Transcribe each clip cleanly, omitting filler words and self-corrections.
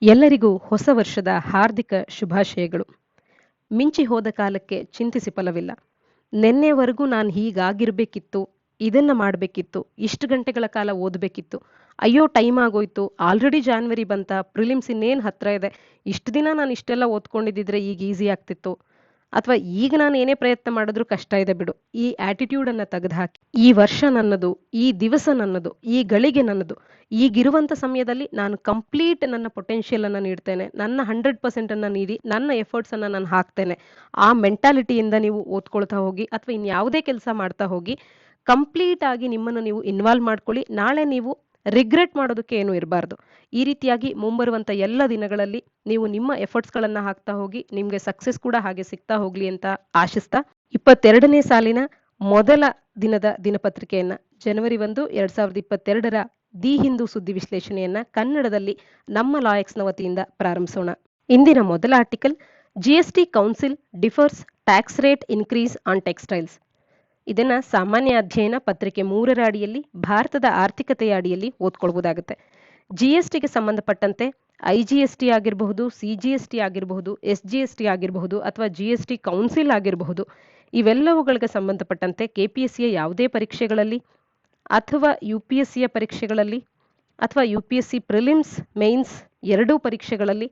ಎಲ್ಲರಿಗೂ ಹೊಸ ವರ್ಷದ ಹಾರ್ದಿಕ ಶುಭಾಶಯಗಳು. ಮಿಂಚಿ ಹೋದ ಕಾಲಕ್ಕೆ ಚಿಂತಿಸಿ ಫಲವಿಲ್ಲ. ನೆನ್ನೆವರೆಗೂ ನಾನು ಹೀಗಾಗಿರ್ಬೇಕಿತ್ತು, ಇದನ್ನ ಮಾಡಬೇಕಿತ್ತು, ಇಷ್ಟು ಗಂಟೆಗಳ ಕಾಲ ಓದಬೇಕಿತ್ತು, ಅಯ್ಯೋ ಟೈಮ್ ಆಗೋಯ್ತು, ಆಲ್ರೆಡಿ ಜಾನ್ವರಿ ಬಂತ, ಪ್ರಿಲಿಮ್ಸ್ ಇನ್ನೇನು ಹತ್ರ ಇದೆ, ಇಷ್ಟು ದಿನ ನಾನು ಇಷ್ಟೆಲ್ಲ ಓದ್ಕೊಂಡಿದ್ದಿದ್ರೆ ಈಗ ಈಸಿ ಆಗ್ತಿತ್ತು, ಅಥವಾ ಈಗ ನಾನು ಏನೇ ಪ್ರಯತ್ನ ಮಾಡಿದ್ರೂ ಕಷ್ಟ ಇದೆ ಬಿಡು, ಈ ಆಟಿಟ್ಯೂಡನ್ನು ತೆಗೆದುಹಾಕಿ ಈ ವರ್ಷ ನನ್ನದು, ಈ ದಿವಸ ನನ್ನದು, ಈ ಗಳಿಗೆ ನನ್ನದು, ಈಗಿರುವಂಥ ಸಮಯದಲ್ಲಿ ನಾನು ಕಂಪ್ಲೀಟ್ ನನ್ನ ಪೊಟೆನ್ಷಿಯಲ್ ಅನ್ನು ನೀಡ್ತೇನೆ, ನನ್ನ 100% ಅನ್ನು ನೀಡಿ ನನ್ನ ಎಫರ್ಟ್ಸ್ ಅನ್ನು ನಾನು ಹಾಕ್ತೇನೆ. ಆ ಮೆಂಟಾಲಿಟಿಯಿಂದ ನೀವು ಓದ್ಕೊಳ್ತಾ ಹೋಗಿ ಅಥವಾ ಇನ್ಯಾವುದೇ ಕೆಲಸ ಮಾಡ್ತಾ ಹೋಗಿ ಕಂಪ್ಲೀಟ್ ಆಗಿ ನಿಮ್ಮನ್ನು ನೀವು ಇನ್ವಾಲ್ವ್ ಮಾಡ್ಕೊಳ್ಳಿ. ನಾಳೆ ನೀವು ರಿಗ್ರೆಟ್ ಮಾಡೋದಕ್ಕೆ ಏನೂ ಇರಬಾರ್ದು. ಈ ರೀತಿಯಾಗಿ ಮುಂಬರುವಂಥ ಎಲ್ಲ ದಿನಗಳಲ್ಲಿ ನೀವು ನಿಮ್ಮ ಎಫರ್ಟ್ಸ್ಗಳನ್ನು ಹಾಕ್ತಾ ಹೋಗಿ ನಿಮಗೆ ಸಕ್ಸಸ್ ಕೂಡ ಹಾಗೆ ಸಿಗ್ತಾ ಹೋಗ್ಲಿ ಅಂತ ಆಶಿಸ್ತಾ 22ನೇ ಸಾಲಿನ ಮೊದಲ ದಿನದ ದಿನಪತ್ರಿಕೆಯನ್ನ ಜನವರಿ 1, 2022ರ ದಿ ಹಿಂದೂ ಸುದ್ದಿ ವಿಶ್ಲೇಷಣೆಯನ್ನ ಕನ್ನಡದಲ್ಲಿ ನಮ್ಮ ಲಾಯಕ್ಸ್ನ ವತಿಯಿಂದ ಪ್ರಾರಂಭಿಸೋಣ. ಇಂದಿನ ಮೊದಲ article, GST council differs tax rate increase on textiles. ಇದನ್ನ ಸಾಮಾನ್ಯ ಅಧ್ಯಯನ ಪತ್ರಿಕೆ 3ರ ಅಡಿಯಲ್ಲಿ ಭಾರತದ ಆರ್ಥಿಕತೆಯ ಅಡಿಯಲ್ಲಿ ಓದ್ಕೊಳ್ಬಹುದಾಗುತ್ತೆ. ಜಿಎಸ್ಟಿಗೆ ಸಂಬಂಧಪಟ್ಟಂತೆ ಐಜಿಎಸ್ಟಿ ಆಗಿರಬಹುದು, ಸಿಜಿಎಸ್ಟಿ ಆಗಿರಬಹುದು, ಎಸ್ಜಿಎಸ್ಟಿ ಆಗಿರಬಹುದು ಅಥವಾ ಜಿಎಸ್ಟಿ ಕೌನ್ಸಿಲ್ ಆಗಿರಬಹುದು, ಇವೆಲ್ಲವುಗಳಿಗೆ ಸಂಬಂಧಪಟ್ಟಂತೆ ಕೆಪಿಎಸ್ಸಿಯ ಯಾವುದೇ ಪರೀಕ್ಷೆಗಳಲ್ಲಿ ಅಥವಾ ಯುಪಿಎಸ್ಸಿಯ ಪರೀಕ್ಷೆಗಳಲ್ಲಿ ಅಥವಾ ಯುಪಿಎಸ್ಸಿ ಪ್ರಿಲಿಮ್ಸ್ ಮೇನ್ಸ್ ಎರಡೂ ಪರೀಕ್ಷೆಗಳಲ್ಲಿ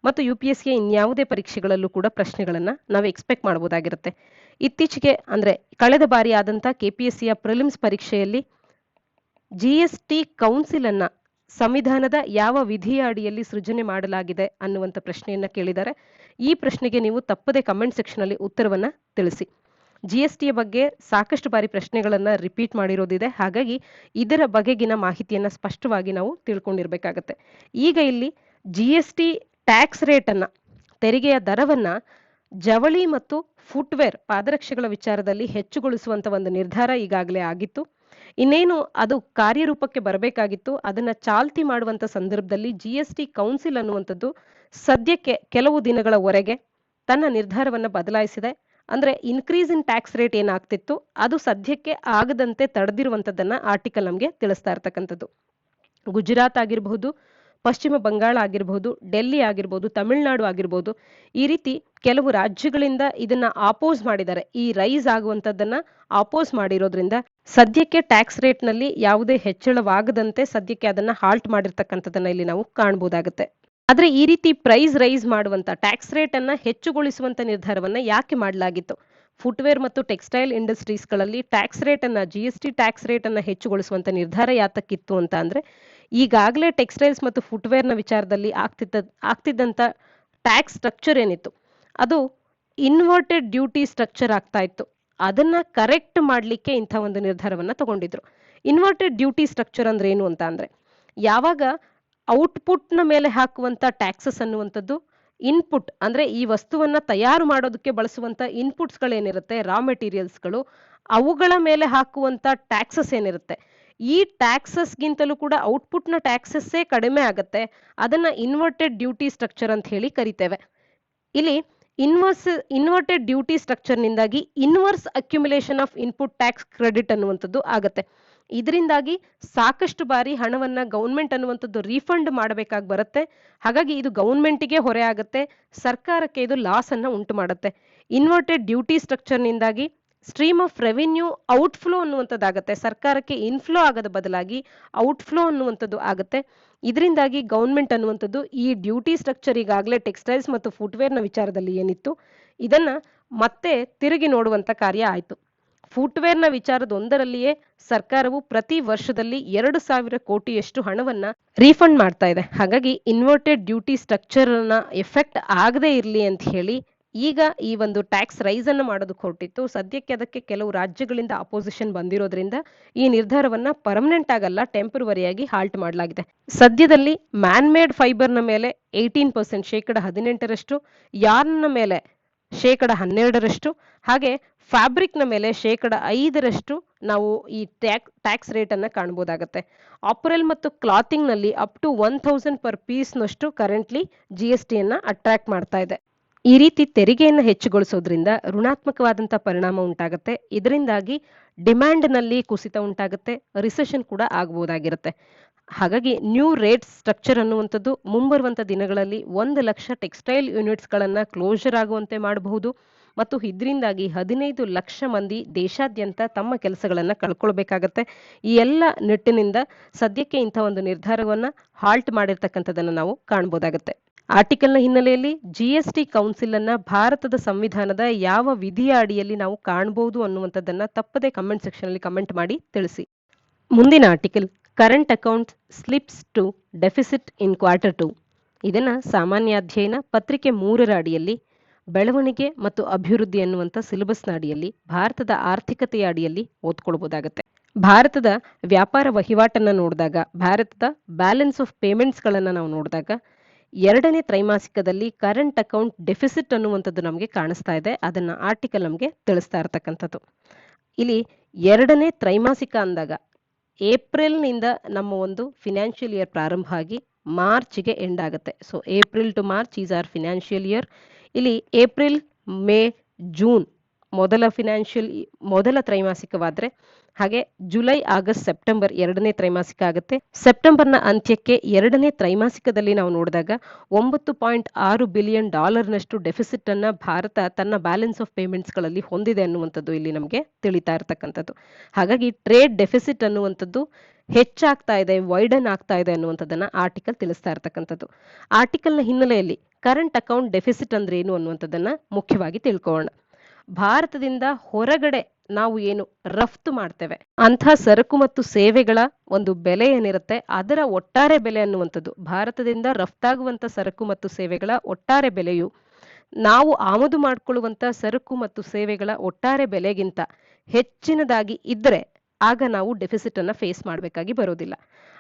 ಮತ್ತು ಯುಪಿಎಸ್ಸಿಯ ಇನ್ಯಾವುದೇ ಪರೀಕ್ಷೆಗಳಲ್ಲೂ ಕೂಡ ಪ್ರಶ್ನೆಗಳನ್ನು ನಾವು ಎಕ್ಸ್ಪೆಕ್ಟ್ ಮಾಡಬಹುದಾಗಿರುತ್ತೆ. ಇತ್ತೀಚೆಗೆ ಅಂದರೆ ಕಳೆದ ಬಾರಿ ಆದಂಥ ಕೆಪಿಎಸ್ಸಿಯ ಪ್ರಿಲಿಮ್ಸ್ ಪರೀಕ್ಷೆಯಲ್ಲಿ ಜಿಎಸ್ಟಿ ಕೌನ್ಸಿಲ್ ಅನ್ನ ಸಂವಿಧಾನದ ಯಾವ ವಿಧಿಯ ಅಡಿಯಲ್ಲಿ ಸೃಜನೆ ಮಾಡಲಾಗಿದೆ ಅನ್ನುವಂಥ ಪ್ರಶ್ನೆಯನ್ನ ಕೇಳಿದ್ದಾರೆ. ಈ ಪ್ರಶ್ನೆಗೆ ನೀವು ತಪ್ಪದೆ ಕಮೆಂಟ್ ಸೆಕ್ಷನ್ ಅಲ್ಲಿ ಉತ್ತರವನ್ನ ತಿಳಿಸಿ. ಜಿಎಸ್ಟಿಯ ಬಗ್ಗೆ ಸಾಕಷ್ಟು ಬಾರಿ ಪ್ರಶ್ನೆಗಳನ್ನ ರಿಪೀಟ್ ಮಾಡಿರೋದಿದೆ, ಹಾಗಾಗಿ ಇದರ ಬಗೆಗಿನ ಮಾಹಿತಿಯನ್ನ ಸ್ಪಷ್ಟವಾಗಿ ನಾವು ತಿಳ್ಕೊಂಡಿರ್ಬೇಕಾಗತ್ತೆ. ಈಗ ಇಲ್ಲಿ ಜಿಎಸ್ಟಿ ಟ್ಯಾಕ್ಸ್ ರೇಟ್ ಅನ್ನ, ತೆರಿಗೆಯ ದರವನ್ನ ಜವಳಿ ಮತ್ತು ಫುಟ್ವೇರ್ ಪಾದರಕ್ಷೆಗಳ ವಿಚಾರದಲ್ಲಿ ಹೆಚ್ಚುಗೊಳಿಸುವಂತ ಒಂದು ನಿರ್ಧಾರ ಈಗಾಗಲೇ ಆಗಿತ್ತು. ಇನ್ನೇನು ಅದು ಕಾರ್ಯರೂಪಕ್ಕೆ ಬರಬೇಕಾಗಿತ್ತು. ಅದನ್ನ ಚಾಲ್ತಿ ಮಾಡುವಂತ ಸಂದರ್ಭದಲ್ಲಿ ಜಿಎಸ್ಟಿ ಕೌನ್ಸಿಲ್ ಅನ್ನುವಂಥದ್ದು ಸದ್ಯಕ್ಕೆ ಕೆಲವು ದಿನಗಳವರೆಗೆ ತನ್ನ ನಿರ್ಧಾರವನ್ನ ಬದಲಾಯಿಸಿದೆ. ಅಂದ್ರೆ ಇನ್ಕ್ರೀಸ್ ಇನ್ ಟ್ಯಾಕ್ಸ್ ರೇಟ್ ಏನಾಗ್ತಿತ್ತು ಅದು ಸದ್ಯಕ್ಕೆ ಆಗದಂತೆ ತಡೆದಿರುವಂಥದ್ದನ್ನ ಆರ್ಟಿಕಲ್ ನಮಗೆ ತಿಳಿಸ್ತಾ ಇರ್ತಕ್ಕಂಥದ್ದು. ಗುಜರಾತ್ ಆಗಿರಬಹುದು, ಪಶ್ಚಿಮ ಬಂಗಾಳ ಆಗಿರಬಹುದು, ಡೆಲ್ಲಿ ಆಗಿರ್ಬೋದು, ತಮಿಳುನಾಡು ಆಗಿರ್ಬೋದು, ಈ ರೀತಿ ಕೆಲವು ರಾಜ್ಯಗಳಿಂದ ಇದನ್ನ ಆಪೋಸ್ ಮಾಡಿದ್ದಾರೆ. ಈ ರೈಸ್ ಆಗುವಂಥದ್ದನ್ನ ಆಪೋಸ್ ಮಾಡಿರೋದ್ರಿಂದ ಸದ್ಯಕ್ಕೆ ಟ್ಯಾಕ್ಸ್ ರೇಟ್ ನಲ್ಲಿ ಯಾವುದೇ ಹೆಚ್ಚಳವಾಗದಂತೆ ಸದ್ಯಕ್ಕೆ ಅದನ್ನ ಹಾಲ್ಟ್ ಮಾಡಿರ್ತಕ್ಕಂಥದ್ದನ್ನ ಇಲ್ಲಿ ನಾವು ಕಾಣಬಹುದಾಗುತ್ತೆ. ಆದ್ರೆ ಈ ರೀತಿ ಪ್ರೈಸ್ ರೈಸ್ ಮಾಡುವಂತ, ಟ್ಯಾಕ್ಸ್ ರೇಟ್ ಅನ್ನ ಹೆಚ್ಚುಗೊಳಿಸುವಂತ ನಿರ್ಧಾರವನ್ನ ಯಾಕೆ ಮಾಡಲಾಗಿತ್ತು? ಫುಟ್ವೇರ್ ಮತ್ತು ಟೆಕ್ಸ್ಟೈಲ್ ಇಂಡಸ್ಟ್ರೀಸ್ಗಳಲ್ಲಿ ಟ್ಯಾಕ್ಸ್ ರೇಟ್ ಅನ್ನ, ಜಿಎಸ್ಟಿ ಟ್ಯಾಕ್ಸ್ ರೇಟ್ ಅನ್ನ ಹೆಚ್ಚುಗೊಳಿಸುವಂತ ನಿರ್ಧಾರ ಯಾತಕ್ಕಿತ್ತು ಅಂತ ಅಂದ್ರೆ, ಈಗಾಗಲೇ ಟೆಕ್ಸ್ಟೈಲ್ಸ್ ಮತ್ತು ಫುಟ್ವೇರ್ನ ವಿಚಾರದಲ್ಲಿ ಆಗ್ತಿದ್ದಂತ ಟ್ಯಾಕ್ಸ್ ಸ್ಟ್ರಕ್ಚರ್ ಏನಿತ್ತು ಅದು ಇನ್ವರ್ಟೆಡ್ ಡ್ಯೂಟಿ ಸ್ಟ್ರಕ್ಚರ್ ಆಗ್ತಾ ಇತ್ತು. ಅದನ್ನ ಕರೆಕ್ಟ್ ಮಾಡ್ಲಿಕ್ಕೆ ಇಂಥ ಒಂದು ನಿರ್ಧಾರವನ್ನ ತಗೊಂಡಿದ್ರು. ಇನ್ವರ್ಟೆಡ್ ಡ್ಯೂಟಿ ಸ್ಟ್ರಕ್ಚರ್ ಅಂದ್ರೆ ಏನು ಅಂತ ಅಂದ್ರೆ, ಯಾವಾಗ ಔಟ್ಪುಟ್ನ ಮೇಲೆ ಹಾಕುವಂತ ಟ್ಯಾಕ್ಸಸ್ ಅನ್ನುವಂಥದ್ದು ಇನ್ಪುಟ್ ಅಂದ್ರೆ ಈ ವಸ್ತುವನ್ನ ತಯಾರು ಮಾಡೋದಕ್ಕೆ ಬಳಸುವಂತ ಇನ್ಪುಟ್ಸ್ಗಳೇನಿರುತ್ತೆ, ರಾ ಮೆಟೀರಿಯಲ್ಸ್ಗಳು, ಅವುಗಳ ಮೇಲೆ ಹಾಕುವಂತ ಟ್ಯಾಕ್ಸಸ್ ಏನಿರುತ್ತೆ, ಈ ಟ್ಯಾಕ್ಸಸ್ಗಿಂತಲೂ ಕೂಡ ಔಟ್ಪುಟ್ನ ಟ್ಯಾಕ್ಸಸ್ಸೇ ಕಡಿಮೆ ಆಗತ್ತೆ. ಅದನ್ನ ಇನ್ವರ್ಟೆಡ್ ಡ್ಯೂಟಿ ಸ್ಟ್ರಕ್ಚರ್ ಅಂತ ಹೇಳಿ ಕರಿತೇವೆ. ಇಲ್ಲಿ ಇನ್ವರ್ಟೆಡ್ ಡ್ಯೂಟಿ ಸ್ಟ್ರಕ್ಚರ್ನಿಂದಾಗಿ inverse accumulation of input tax credit ಅನ್ನುವಂಥದ್ದು ಆಗತ್ತೆ. ಇದರಿಂದಾಗಿ ಸಾಕಷ್ಟು ಬಾರಿ ಹಣವನ್ನ ಗೌರ್ಮೆಂಟ್ ಅನ್ನುವಂಥದ್ದು ರೀಫಂಡ್ ಮಾಡಬೇಕಾಗಿ ಬರುತ್ತೆ. ಹಾಗಾಗಿ ಇದು ಗೌರ್ಮೆಂಟಿಗೆ ಹೊರೆ ಆಗುತ್ತೆ, ಸರ್ಕಾರಕ್ಕೆ ಇದು ಲಾಸ್ ಅನ್ನ ಉಂಟು ಮಾಡುತ್ತೆ. ಇನ್ವರ್ಟೆಡ್ ಡ್ಯೂಟಿ ಸ್ಟ್ರಕ್ಚರ್ನಿಂದಾಗಿ ಸ್ಟ್ರೀಮ್ ಆಫ್ ರೆವಿನ್ಯೂ ಔಟ್ಫ್ಲೋ ಅನ್ನುವಂಥದ್ದಾಗತ್ತೆ. ಸರ್ಕಾರಕ್ಕೆ ಇನ್ಫ್ಲೋ ಆಗದ ಬದಲಾಗಿ ಔಟ್ಫ್ಲೋ ಅನ್ನುವಂಥದ್ದು ಆಗುತ್ತೆ. ಇದರಿಂದಾಗಿ ಗೌರ್ಮೆಂಟ್ ಅನ್ನುವಂಥದ್ದು ಈ ಡ್ಯೂಟಿ ಸ್ಟ್ರಕ್ಚರ್ ಈಗಾಗಲೇ ಟೆಕ್ಸ್ಟೈಲ್ಸ್ ಮತ್ತು ಫುಟ್ವೇರ್ನ ವಿಚಾರದಲ್ಲಿ ಏನಿತ್ತು ಇದನ್ನ ಮತ್ತೆ ತಿರುಗಿ ನೋಡುವಂತ ಕಾರ್ಯ ಆಯಿತು. ಫುಟ್ವೇರ್ನ ವಿಚಾರದೊಂದರಲ್ಲಿಯೇ ಸರ್ಕಾರವು ಪ್ರತಿ ವರ್ಷದಲ್ಲಿ 2,000 ಕೋಟಿಯಷ್ಟು ಹಣವನ್ನ ರೀಫಂಡ್ ಮಾಡ್ತಾ ಇದೆ. ಹಾಗಾಗಿ ಇನ್ವರ್ಟೆಡ್ ಡ್ಯೂಟಿ ಸ್ಟ್ರಕ್ಚರ್ನ ಎಫೆಕ್ಟ್ ಆಗದೇ ಇರಲಿ ಅಂತ ಹೇಳಿ ಈಗ ಈ ಒಂದು ಟ್ಯಾಕ್ಸ್ ರೈಸ್ ಅನ್ನು ಮಾಡೋದಕ್ಕೆ ಹೊರಟಿತ್ತು. ಸದ್ಯಕ್ಕೆ ಅದಕ್ಕೆ ಕೆಲವು ರಾಜ್ಯಗಳಿಂದ ಅಪೋಸಿಷನ್ ಬಂದಿರೋದ್ರಿಂದ ಈ ನಿರ್ಧಾರವನ್ನ ಪರ್ಮನೆಂಟ್ ಆಗಲ್ಲ, ಟೆಂಪರವರಿಯಾಗಿ ಹಾಲ್ಟ್ ಮಾಡಲಾಗಿದೆ. ಸದ್ಯದಲ್ಲಿ ಮ್ಯಾನ್ ಮೇಡ್ ಫೈಬರ್ನ ಮೇಲೆ 18% ಶೇಕಡ 18ರಷ್ಟು, ಯಾರ್ನ್ನ ಮೇಲೆ ಶೇಕಡ 12ರಷ್ಟು, ಹಾಗೆ ಫ್ಯಾಬ್ರಿಕ್ನ ಮೇಲೆ ಶೇಕಡ 5ರಷ್ಟು ನಾವು ಈ ಟ್ಯಾಕ್ಸ್ ರೇಟ್ ಅನ್ನ ಕಾಣಬಹುದಾಗತ್ತೆ. ಅಪರೆಲ್ ಮತ್ತು ಕ್ಲಾತಿಂಗ್ ನಲ್ಲಿ ಅಪ್ ಟು 1,000 ಪರ್ ಪೀಸ್ನಷ್ಟು ಕರೆಂಟ್ಲಿ ಜಿಎಸ್ಟಿಯನ್ನ ಅಟ್ರಾಕ್ಟ್ ಮಾಡ್ತಾ ಇದೆ. ಈ ರೀತಿ ತೆರಿಗೆಯನ್ನು ಹೆಚ್ಚುಗೊಳಿಸೋದ್ರಿಂದ ಋಣಾತ್ಮಕವಾದಂಥ ಪರಿಣಾಮ ಉಂಟಾಗುತ್ತೆ. ಇದರಿಂದಾಗಿ ಡಿಮ್ಯಾಂಡ್ನಲ್ಲಿ ಕುಸಿತ ಉಂಟಾಗುತ್ತೆ, ರಿಸೆಷನ್ ಕೂಡ ಆಗಬಹುದಾಗಿರುತ್ತೆ. ಹಾಗಾಗಿ ನ್ಯೂ ರೇಟ್ ಸ್ಟ್ರಕ್ಚರ್ ಅನ್ನುವಂಥದ್ದು ಮುಂಬರುವಂಥ ದಿನಗಳಲ್ಲಿ 1,00,000 ಟೆಕ್ಸ್ಟೈಲ್ ಯೂನಿಟ್ಸ್ಗಳನ್ನು ಕ್ಲೋಸರ್ ಆಗುವಂತೆ ಮಾಡಬಹುದು ಮತ್ತು ಇದರಿಂದಾಗಿ 15,00,000 ಮಂದಿ ದೇಶಾದ್ಯಂತ ತಮ್ಮ ಕೆಲಸಗಳನ್ನು ಕಳ್ಕೊಳ್ಬೇಕಾಗತ್ತೆ. ಈ ಎಲ್ಲ ನಿಟ್ಟಿನಿಂದ ಸದ್ಯಕ್ಕೆ ಇಂಥ ಒಂದು ನಿರ್ಧಾರವನ್ನು ಹಾಲ್ಟ್ ಮಾಡಿರ್ತಕ್ಕಂಥದ್ದನ್ನು ನಾವು ಕಾಣ್ಬೋದಾಗತ್ತೆ. ಆರ್ಟಿಕಲ್ನ ಹಿನ್ನೆಲೆಯಲ್ಲಿ GST ಕೌನ್ಸಿಲ್ ಅನ್ನ ಭಾರತದ ಸಂವಿಧಾನದ ಯಾವ ವಿಧಿಯ ಅಡಿಯಲ್ಲಿ ನಾವು ಕಾಣಬಹುದು ಅನ್ನುವಂಥದ್ದನ್ನ ತಪ್ಪದೆ ಕಮೆಂಟ್ ಸೆಕ್ಷನ್ ಅಲ್ಲಿ ಕಮೆಂಟ್ ಮಾಡಿ ತಿಳಿಸಿ. ಮುಂದಿನ article current account slips to deficit in Q2. ಇದನ್ನ ಸಾಮಾನ್ಯ ಅಧ್ಯಯನ ಪತ್ರಿಕೆ 3ರ ಅಡಿಯಲ್ಲಿ ಬೆಳವಣಿಗೆ ಮತ್ತು ಅಭಿವೃದ್ಧಿ ಅನ್ನುವಂಥ ಸಿಲೆಬಸ್ನ ಅಡಿಯಲ್ಲಿ ಭಾರತದ ಆರ್ಥಿಕತೆಯ ಅಡಿಯಲ್ಲಿ ಓದ್ಕೊಳ್ಬೋದಾಗತ್ತೆ. ಭಾರತದ ವ್ಯಾಪಾರ ವಹಿವಾಟನ್ನ ನೋಡಿದಾಗ, ಭಾರತದ ಬ್ಯಾಲೆನ್ಸ್ ಆಫ್ ಪೇಮೆಂಟ್ಸ್ಗಳನ್ನು ನಾವು ನೋಡಿದಾಗ 2ನೇ ತ್ರೈಮಾಸಿಕದಲ್ಲಿ ಕರೆಂಟ್ ಅಕೌಂಟ್ ಡೆಫಿಸಿಟ್ ಅನ್ನುವಂಥದ್ದು ನಮಗೆ ಕಾಣಿಸ್ತಾ ಇದೆ. ಅದನ್ನ ಆರ್ಟಿಕಲ್ ನಮಗೆ ತಿಳಿಸ್ತಾ ಇರತಕ್ಕಂಥದ್ದು. ಇಲ್ಲಿ 2ನೇ ತ್ರೈಮಾಸಿಕ ಅಂದಾಗ ಏಪ್ರಿಲ್ನಿಂದ ನಮ್ಮ ಒಂದು ಫಿನಾನ್ಷಿಯಲ್ ಇಯರ್ ಪ್ರಾರಂಭ ಆಗಿ ಮಾರ್ಚ್ಗೆ ಎಂಡ್ ಆಗುತ್ತೆ. So April to March is our financial year. ಇಲ್ಲಿ ಏಪ್ರಿಲ್, ಮೇ, ಜೂನ್ ಮೊದಲ ತ್ರೈಮಾಸಿಕವಾದರೆ, ಹಾಗೆ ಜುಲೈ, ಆಗಸ್ಟ್, ಸೆಪ್ಟೆಂಬರ್ 2ನೇ ತ್ರೈಮಾಸಿಕ ಆಗುತ್ತೆ. ಸೆಪ್ಟೆಂಬರ್ನ ಅಂತ್ಯಕ್ಕೆ 2ನೇ ತ್ರೈಮಾಸಿಕದಲ್ಲಿ ನಾವು ನೋಡಿದಾಗ $9.6 ಬಿಲಿಯನ್ ನಷ್ಟು ಡೆಫಿಸಿಟ್ ಅನ್ನ ಭಾರತ ತನ್ನ ಬ್ಯಾಲೆನ್ಸ್ ಆಫ್ ಪೇಮೆಂಟ್ಸ್ಗಳಲ್ಲಿ ಹೊಂದಿದೆ ಅನ್ನುವಂಥದ್ದು ಇಲ್ಲಿ ನಮಗೆ ತಿಳಿತಾ ಇರತಕ್ಕಂಥದ್ದು. ಹಾಗಾಗಿ ಟ್ರೇಡ್ ಡೆಫಿಸಿಟ್ ಅನ್ನುವಂಥದ್ದು ಹೆಚ್ಚಾಗ್ತಾ ಇದೆ, ವೈಡನ್ ಆಗ್ತಾ ಇದೆ ಅನ್ನುವಂಥದ್ದನ್ನ ಆರ್ಟಿಕಲ್ ತಿಳಿಸ್ತಾ ಇರತಕ್ಕಂಥದ್ದು. ಆರ್ಟಿಕಲ್ನ ಹಿನ್ನೆಲೆಯಲ್ಲಿ ಕರೆಂಟ್ ಅಕೌಂಟ್ ಡೆಫಿಸಿಟ್ ಅಂದ್ರೆ ಏನು ಅನ್ನುವಂಥದ್ದನ್ನ ಮುಖ್ಯವಾಗಿ ತಿಳ್ಕೊಳ್ಳೋಣ. ಭಾರತದಿಂದ ಹೊರಗಡೆ ನಾವು ಏನು ರಫ್ತು ಮಾಡ್ತೇವೆ ಅಂಥ ಸರಕು ಮತ್ತು ಸೇವೆಗಳ ಒಂದು ಬೆಲೆ ಏನಿರುತ್ತೆ, ಅದರ ಒಟ್ಟಾರೆ ಬೆಲೆ ಅನ್ನುವಂಥದ್ದು, ಭಾರತದಿಂದ ರಫ್ತಾಗುವಂಥ ಸರಕು ಮತ್ತು ಸೇವೆಗಳ ಒಟ್ಟಾರೆ ಬೆಲೆಯು ನಾವು ಆಮದು ಮಾಡಿಕೊಳ್ಳುವಂಥ ಸರಕು ಮತ್ತು ಸೇವೆಗಳ ಒಟ್ಟಾರೆ ಬೆಲೆಗಿಂತ ಹೆಚ್ಚಿನದಾಗಿ ಇದ್ದರೆ ಆಗ ನಾವು ಡೆಫಿಸಿಟ್ ಅನ್ನ ಫೇಸ್ ಮಾಡಬೇಕಾಗಿ ಬರೋದಿಲ್ಲ.